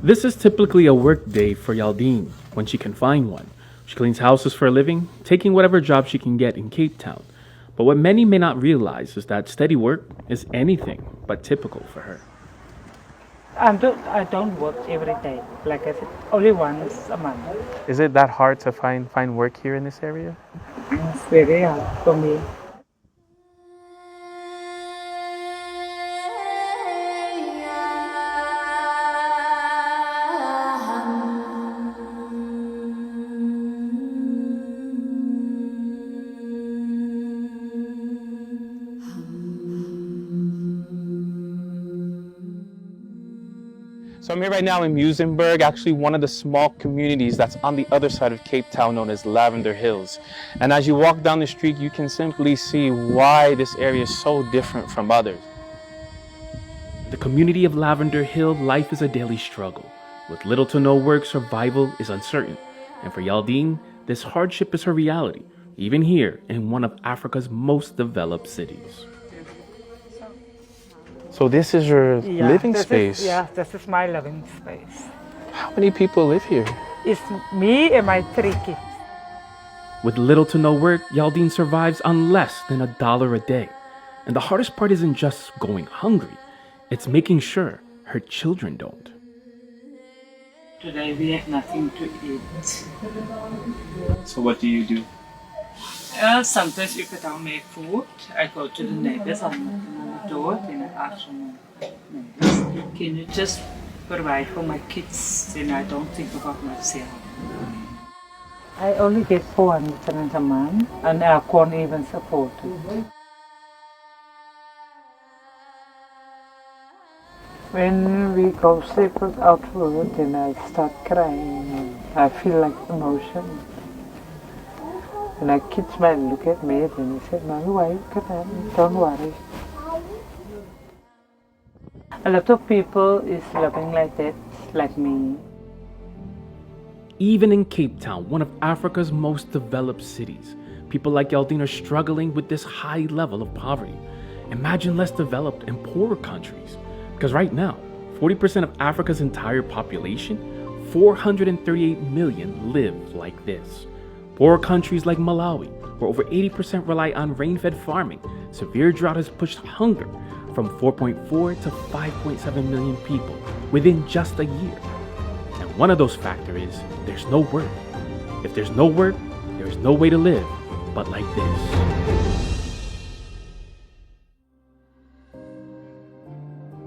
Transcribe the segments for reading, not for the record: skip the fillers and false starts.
This is typically a work day for Yaldine, when she can find one. She cleans houses for a living, taking whatever job she can get in Cape Town. But what many may not realize is that steady work is anything but typical for her. I don't work every day. Like I said, only once a month. Is it that hard to find work here in this area? It's very hard for me. So I'm here right now in Muizenberg, actually one of the small communities that's on the other side of Cape Town known as Lavender Hills. And as you walk down the street, you can simply see why this area is so different from others. The community of Lavender Hill, life is a daily struggle. With little to no work, survival is uncertain. And for Yaldine, this hardship is her reality, even here in one of Africa's most developed cities. So this is your living space? This is my living space. How many people live here? It's me and my 3 kids. With little to no work, Yaldine survives on less than $1 a day. And the hardest part isn't just going hungry, it's making sure her children don't. Today we have nothing to eat. So what do you do? Sometimes if I don't make food, I go to the neighbors and knock on the door and I ask them, neighbors, can you just provide for my kids and I don't think about myself. I only get 400 a month and I can't even support it. When we go sleep without food, then I start crying. I feel like emotion. And my kids might look at me and they said, Mommy, why you crying? Don't worry. A lot of people is living like that, like me. Even in Cape Town, one of Africa's most developed cities, people like Yaldine are struggling with this high level of poverty. Imagine less developed and poorer countries. Because right now, 40% of Africa's entire population, 438 million, live like this. Poorer countries like Malawi, where over 80% rely on rain-fed farming, severe drought has pushed hunger from 4.4 to 5.7 million people within just a year. And one of those factors is there's no work. If there's no work, there's no way to live but like this.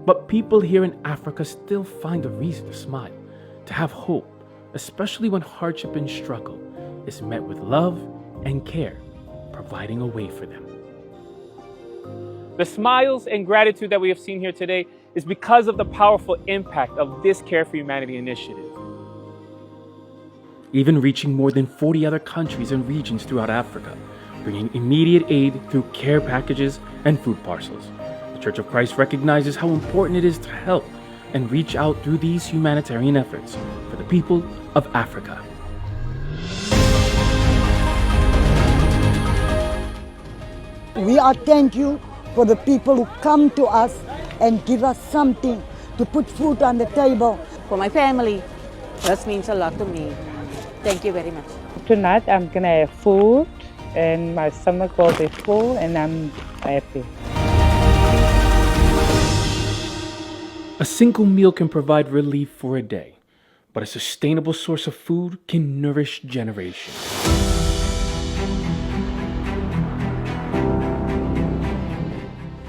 But people here in Africa still find a reason to smile, to have hope, especially when hardship and struggle is met with love and care, providing a way for them. The smiles and gratitude that we have seen here today is because of the powerful impact of this Care for Humanity initiative. Even reaching more than 40 other countries and regions throughout Africa, bringing immediate aid through care packages and food parcels. The Church of Christ recognizes how important it is to help and reach out through these humanitarian efforts for the people of Africa. We are thank you for the people who come to us and give us something to put food on the table. For my family, that means a lot to me. Thank you very much. Tonight I'm gonna have food and my stomach will be full and I'm happy. A single meal can provide relief for a day, but a sustainable source of food can nourish generations.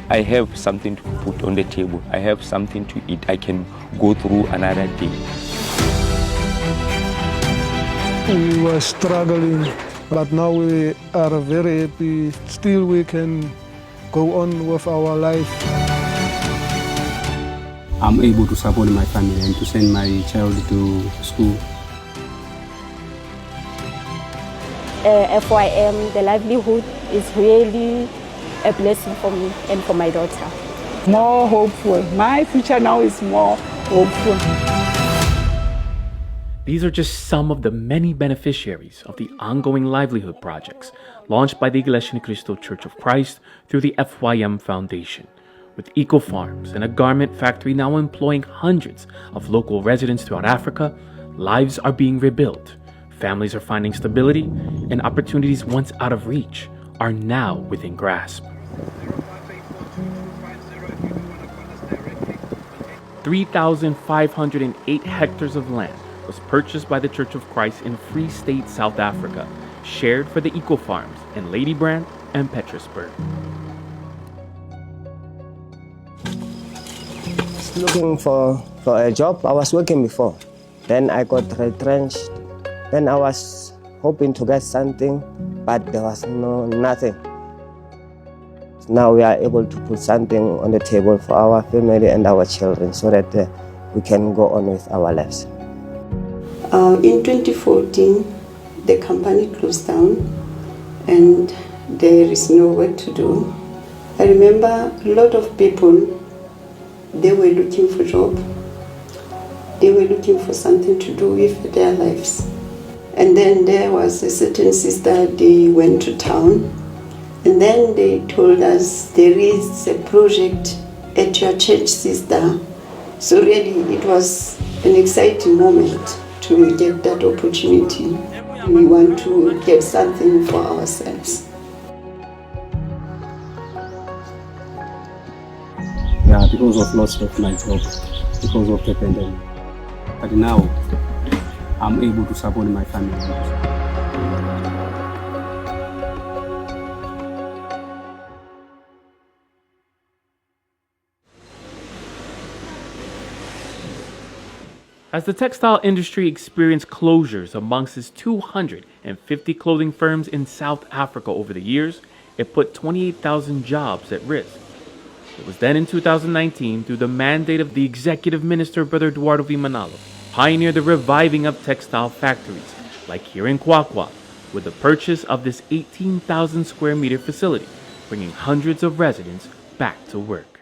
I have something to put on the table. I have something to eat. I can go through another day. We were struggling, but now we are very happy. Still we can go on with our life. I'm able to support my family and to send my child to school. FYM, the livelihood is really a blessing for me and for my daughter. More hopeful. My future now is more hopeful. These are just some of the many beneficiaries of the ongoing livelihood projects launched by the Iglesia Ni Cristo Church of Christ through the FYM Foundation. With eco farms and a garment factory now employing hundreds of local residents throughout Africa, lives are being rebuilt, families are finding stability, and opportunities once out of reach are now within grasp. 3,508 hectares of land was purchased by the Church of Christ in Free State, South Africa, shared for the eco farms in Ladybrand and Petrusburg. Looking for a job. I was working before. Then I got retrenched. Then I was hoping to get something, but there was nothing. Now we are able to put something on the table for our family and our children so that we can go on with our lives. In 2014, the company closed down and there is no work to do. I remember a lot of people, they were looking for job. They were looking for something to do with their lives. And then there was a certain sister, they went to town. And then they told us there is a project at your church, sister. So really it was an exciting moment to get that opportunity. We want to get something for ourselves. Yeah, because of loss of my job, because of the pandemic. But now I'm able to support my family. As the textile industry experienced closures amongst its 250 clothing firms in South Africa over the years, it put 28,000 jobs at risk. It was then in 2019, through the mandate of the executive minister, Brother Eduardo V. Manalo, pioneered the reviving of textile factories, like here in Kwakwa, with the purchase of this 18,000 square meter facility, bringing hundreds of residents back to work.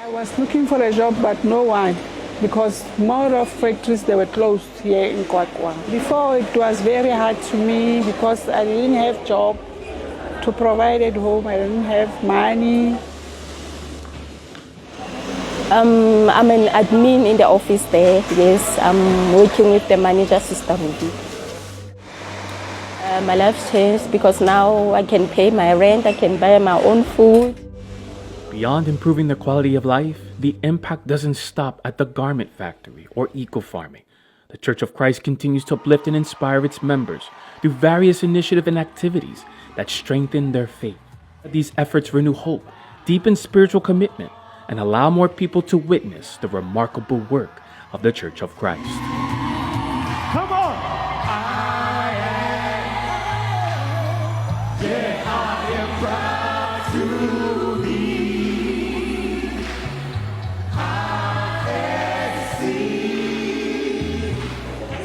I was looking for a job, but no one, because more of factories, they were closed here in Kwakwa. Before, it was very hard to me because I didn't have job to provide at home. I didn't have money. I'm an admin in the office there, yes. I'm working with the manager, Sister Ruby. My life changed because now I can pay my rent, I can buy my own food. Beyond improving the quality of life, the impact doesn't stop at the garment factory or eco-farming. The Church of Christ continues to uplift and inspire its members through various initiatives and activities that strengthen their faith. These efforts renew hope, deepen spiritual commitment, and allow more people to witness the remarkable work of the Church of Christ. Come on!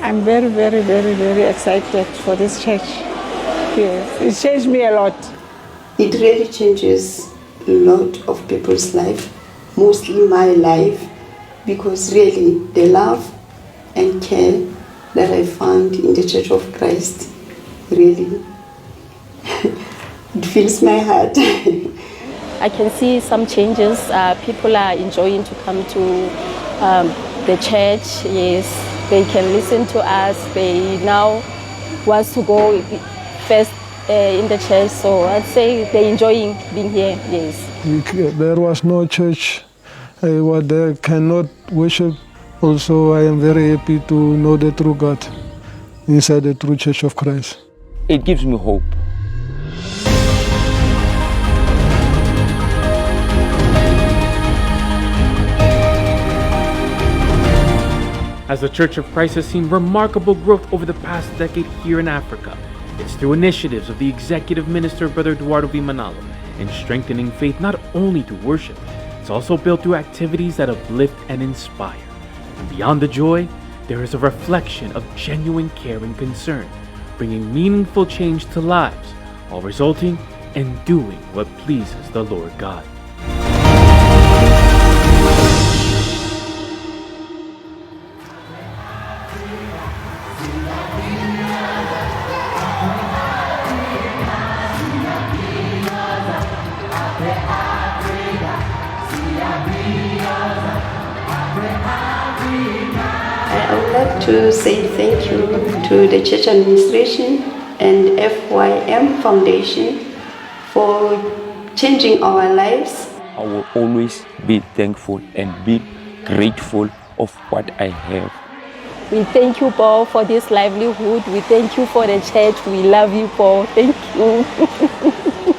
I'm very, very, very, very excited for this church. Yes, it changed me a lot. It really changes a lot of people's life, mostly my life, because really the love and care that I found in the Church of Christ, really, it fills my heart. I can see some changes. People are enjoying to come to the church, yes. They can listen to us. They now want to go first in the church. So I'd say they're enjoying being here, yes. There was no church where they cannot worship. Also, I am very happy to know the true God inside the true Church of Christ. It gives me hope. As the Church of Christ has seen remarkable growth over the past decade here in Africa, it's through initiatives of the executive minister, Brother Eduardo V. Manalo, in strengthening faith not only through worship, it's also built through activities that uplift and inspire. And beyond the joy, there is a reflection of genuine care and concern, bringing meaningful change to lives, while resulting in doing what pleases the Lord God. to say thank you to the church administration and FYM Foundation for changing our lives. I will always be thankful and be grateful of what I have. We thank you, Paul, for this livelihood. We thank you for the church. We love you, Paul. Thank you.